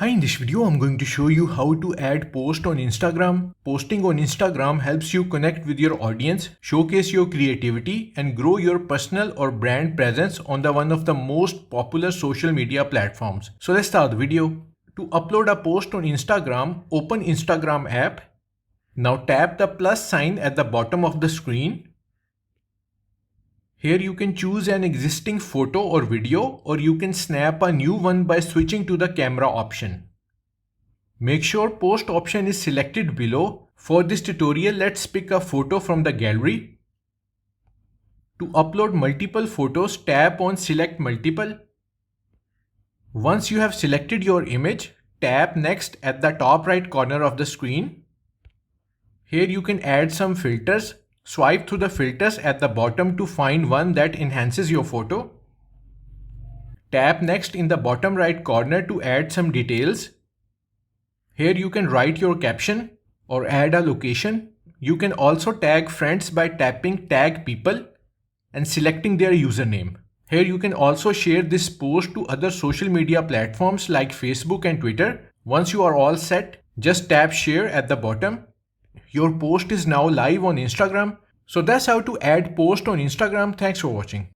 Hi, in this video I'm going to show you how to add post on Instagram. Posting on Instagram helps you connect with your audience, showcase your creativity and grow your personal or brand presence on one of the most popular social media platforms. So let's start the video. To upload a post on Instagram, open Instagram app. Now tap the plus sign at the bottom of the screen. Here you can choose an existing photo or video, or you can snap a new one by switching to the camera option. Make sure post option is selected below. For this tutorial, let's pick a photo from the gallery. To upload multiple photos, tap on select multiple. Once you have selected your image, tap next at the top right corner of the screen. Here you can add some filters. Swipe through the filters at the bottom to find one that enhances your photo. Tap next in the bottom right corner to add some details. Here you can write your caption or add a location. You can also tag friends by tapping tag people and selecting their username. Here you can also share this post to other social media platforms like Facebook and Twitter. Once you are all set, just tap share at the bottom. Your post is now live on Instagram. So that's how to add post on Instagram. Thanks for watching.